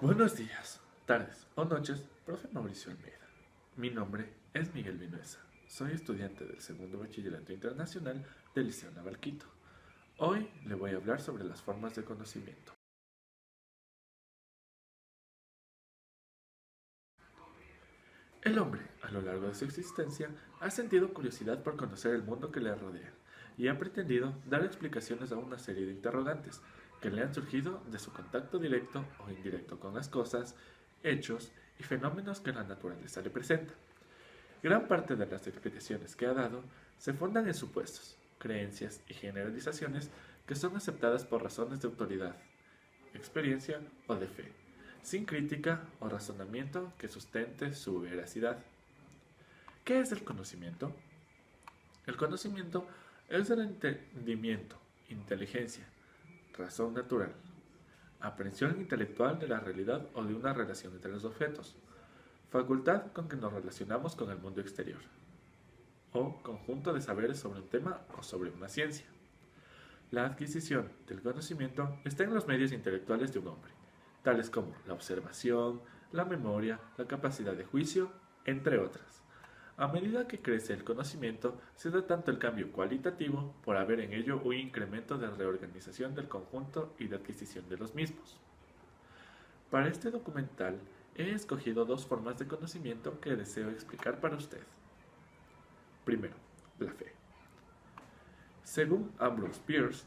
Buenos días, tardes o noches, profe Mauricio Almeida. Mi nombre es Miguel Vinuesa. Soy estudiante del segundo bachillerato internacional del Liceo Navalquito. Hoy le voy a hablar sobre las formas de conocimiento. El hombre, a lo largo de su existencia, ha sentido curiosidad por conocer el mundo que le rodea y ha pretendido dar explicaciones a una serie de interrogantes que le han surgido de su contacto directo o indirecto con las cosas, hechos y fenómenos que la naturaleza le presenta. Gran parte de las explicaciones que ha dado se fundan en supuestos, creencias y generalizaciones que son aceptadas por razones de autoridad, experiencia o de fe, sin crítica o razonamiento que sustente su veracidad. ¿Qué es el conocimiento? El conocimiento es el entendimiento, inteligencia, razón natural, aprehensión intelectual de la realidad o de una relación entre los objetos, facultad con que nos relacionamos con el mundo exterior, o conjunto de saberes sobre un tema o sobre una ciencia. La adquisición del conocimiento está en los medios intelectuales de un hombre, tales como la observación, la memoria, la capacidad de juicio, entre otras. A medida que crece el conocimiento, se da tanto el cambio cualitativo por haber en ello un incremento de reorganización del conjunto y de adquisición de los mismos. Para este documental he escogido dos formas de conocimiento que deseo explicar para usted. Primero, la fe. Según Ambrose Bierce,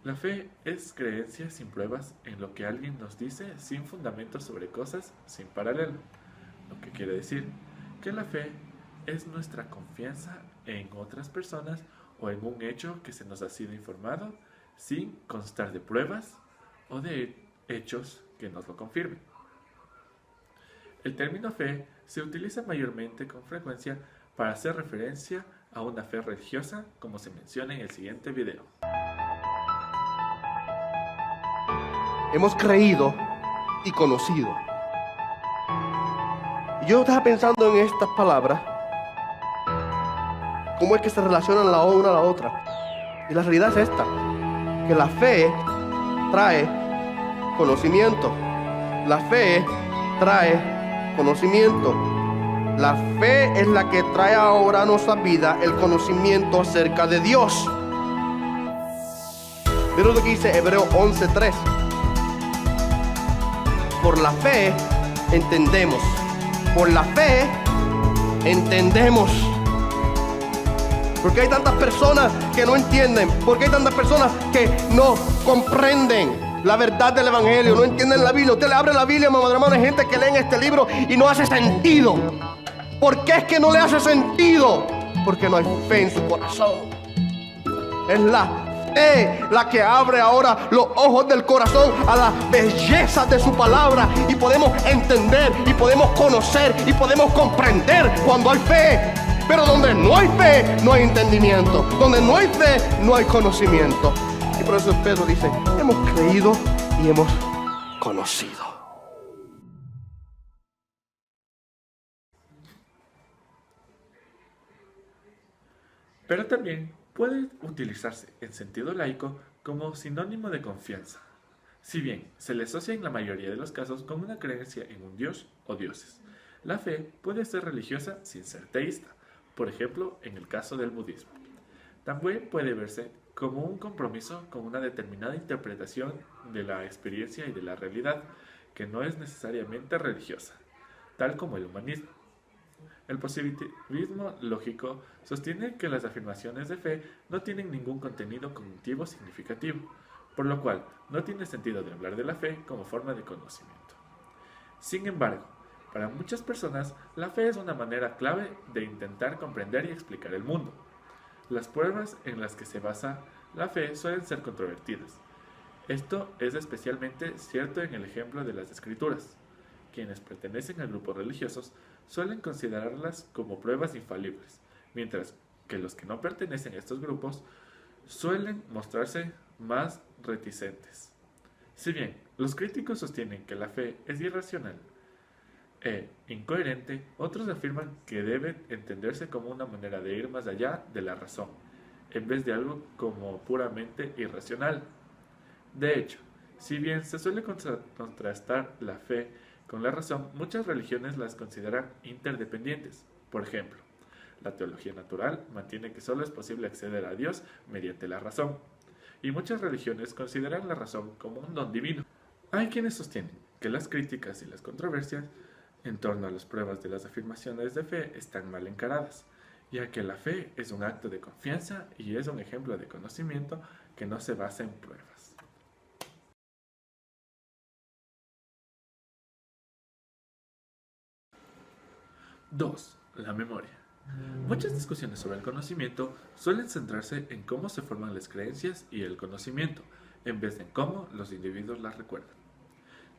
la fe es creencia sin pruebas en lo que alguien nos dice sin fundamentos sobre cosas sin paralelo, lo que quiere decir que la fe es nuestra confianza en otras personas o en un hecho que se nos ha sido informado sin constar de pruebas o de hechos que nos lo confirmen. El término fe se utiliza mayormente con frecuencia para hacer referencia a una fe religiosa, como se menciona en el siguiente video. Hemos creído y conocido. Y yo estaba pensando en estas palabras, cómo es que se relacionan la una a la otra. Y la realidad es esta, que la fe trae conocimiento. La fe trae conocimiento. La fe es la que trae ahora a nuestra vida el conocimiento acerca de Dios. Mira lo que dice Hebreos 11:3. Por la fe entendemos. Por la fe entendemos. ¿Por qué hay tantas personas que no entienden? ¿Por qué hay tantas personas que no comprenden la verdad del Evangelio? No entienden la Biblia. Usted le abre la Biblia, mamá, hermano, hay gente que lee este libro y no hace sentido. ¿Por qué es que no le hace sentido? Porque no hay fe en su corazón. Es la fe la que abre ahora los ojos del corazón a la belleza de su palabra, y podemos entender y podemos conocer y podemos comprender cuando hay fe. Pero donde no hay fe, no hay entendimiento. Donde no hay fe, no hay conocimiento. Y por eso Pedro dice, hemos creído y hemos conocido. Pero también puede utilizarse en sentido laico como sinónimo de confianza, si bien se le asocia en la mayoría de los casos con una creencia en un dios o dioses. La fe puede ser religiosa sin ser teísta, por ejemplo en el caso del budismo. También puede verse como un compromiso con una determinada interpretación de la experiencia y de la realidad, que no es necesariamente religiosa, tal como el humanismo. El positivismo lógico sostiene que las afirmaciones de fe no tienen ningún contenido cognitivo significativo, por lo cual no tiene sentido de hablar de la fe como forma de conocimiento. Sin embargo, para muchas personas, la fe es una manera clave de intentar comprender y explicar el mundo. Las pruebas en las que se basa la fe suelen ser controvertidas. Esto es especialmente cierto en el ejemplo de las Escrituras. Quienes pertenecen a grupos religiosos suelen considerarlas como pruebas infalibles, mientras que los que no pertenecen a estos grupos suelen mostrarse más reticentes. Si bien los críticos sostienen que la fe es irracional e incoherente, otros afirman que debe entenderse como una manera de ir más allá de la razón, en vez de algo como puramente irracional. De hecho, Si bien se suele contrastar la fe con la razón, muchas religiones las consideran interdependientes. Por ejemplo, la teología natural mantiene que solo es posible acceder a Dios mediante la razón, y muchas religiones consideran la razón como un don divino. Hay quienes sostienen que las críticas y las controversias en torno a las pruebas de las afirmaciones de fe están mal encaradas, ya que la fe es un acto de confianza y es un ejemplo de conocimiento que no se basa en pruebas. 2. La memoria. Muchas discusiones sobre el conocimiento suelen centrarse en cómo se forman las creencias y el conocimiento, en vez de en cómo los individuos las recuerdan.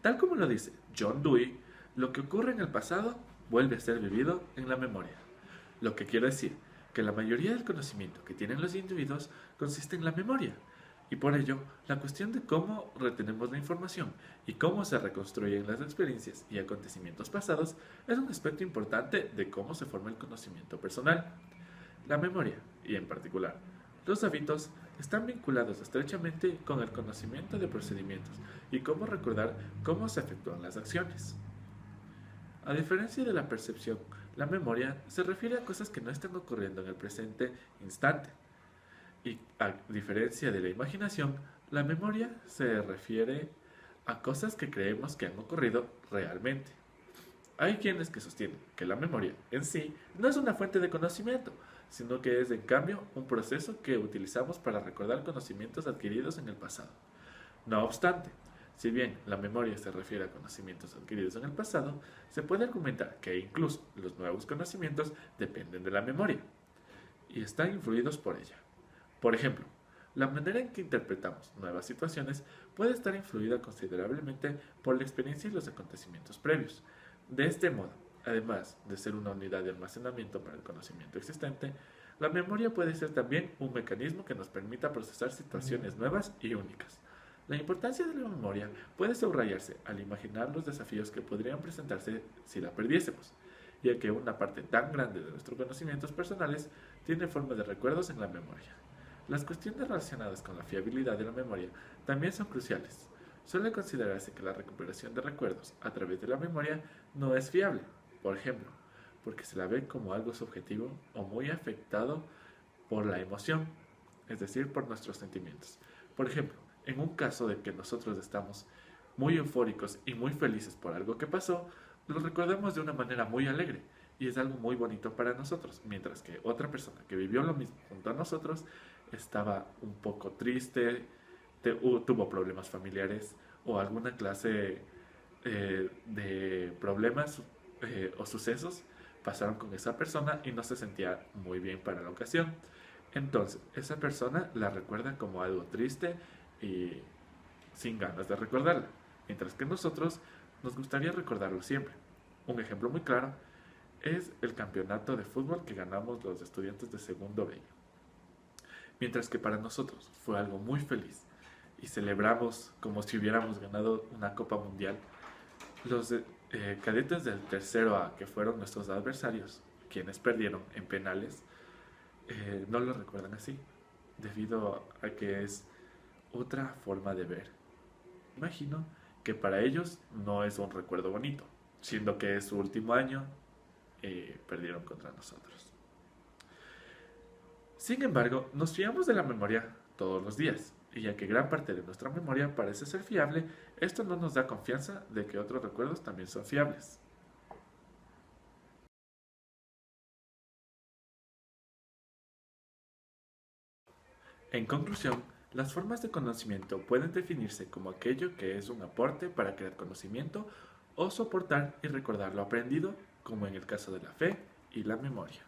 Tal como lo dice John Dewey, lo que ocurre en el pasado vuelve a ser vivido en la memoria. Lo que quiere decir que la mayoría del conocimiento que tienen los individuos consiste en la memoria, y por ello la cuestión de cómo retenemos la información y cómo se reconstruyen las experiencias y acontecimientos pasados es un aspecto importante de cómo se forma el conocimiento personal. La memoria, y en particular los hábitos, están vinculados estrechamente con el conocimiento de procedimientos y cómo recordar cómo se efectúan las acciones. A diferencia de la percepción, la memoria se refiere a cosas que no están ocurriendo en el presente instante. Y a diferencia de la imaginación, la memoria se refiere a cosas que creemos que han ocurrido realmente. Hay quienes que sostienen que la memoria en sí no es una fuente de conocimiento, sino que es en cambio un proceso que utilizamos para recordar conocimientos adquiridos en el pasado. No obstante, si bien la memoria se refiere a conocimientos adquiridos en el pasado, se puede argumentar que incluso los nuevos conocimientos dependen de la memoria y están influidos por ella. Por ejemplo, la manera en que interpretamos nuevas situaciones puede estar influida considerablemente por la experiencia y los acontecimientos previos. De este modo, además de ser una unidad de almacenamiento para el conocimiento existente, la memoria puede ser también un mecanismo que nos permita procesar situaciones nuevas y únicas. La importancia de la memoria puede subrayarse al imaginar los desafíos que podrían presentarse si la perdiésemos, ya que una parte tan grande de nuestros conocimientos personales tiene forma de recuerdos en la memoria. Las cuestiones relacionadas con la fiabilidad de la memoria también son cruciales. Suele considerarse que la recuperación de recuerdos a través de la memoria no es fiable, por ejemplo, porque se la ve como algo subjetivo o muy afectado por la emoción, es decir, por nuestros sentimientos. Por ejemplo, en un caso de que nosotros estamos muy eufóricos y muy felices por algo que pasó, lo recordamos de una manera muy alegre y es algo muy bonito para nosotros, mientras que otra persona que vivió lo mismo junto a nosotros estaba un poco triste, tuvo problemas familiares o alguna clase de problemas o sucesos pasaron con esa persona y no se sentía muy bien para la ocasión. Entonces, esa persona la recuerda como algo triste y sin ganas de recordarla, mientras que nosotros nos gustaría recordarlo siempre. Un ejemplo muy claro es el campeonato de fútbol que ganamos los estudiantes de segundo B. Mientras que para nosotros fue algo muy feliz y celebramos como si hubiéramos ganado una Copa Mundial, los cadetes del tercero A, que fueron nuestros adversarios, quienes perdieron en penales, no lo recuerdan así, debido a que es otra forma de ver. Imagino que para ellos no es un recuerdo bonito, siendo que es su último año, perdieron contra nosotros. Sin embargo, nos fiamos de la memoria todos los días, y ya que gran parte de nuestra memoria parece ser fiable, esto no nos da confianza de que otros recuerdos también son fiables. En conclusión, las formas de conocimiento pueden definirse como aquello que es un aporte para crear conocimiento o soportar y recordar lo aprendido, como en el caso de la fe y la memoria.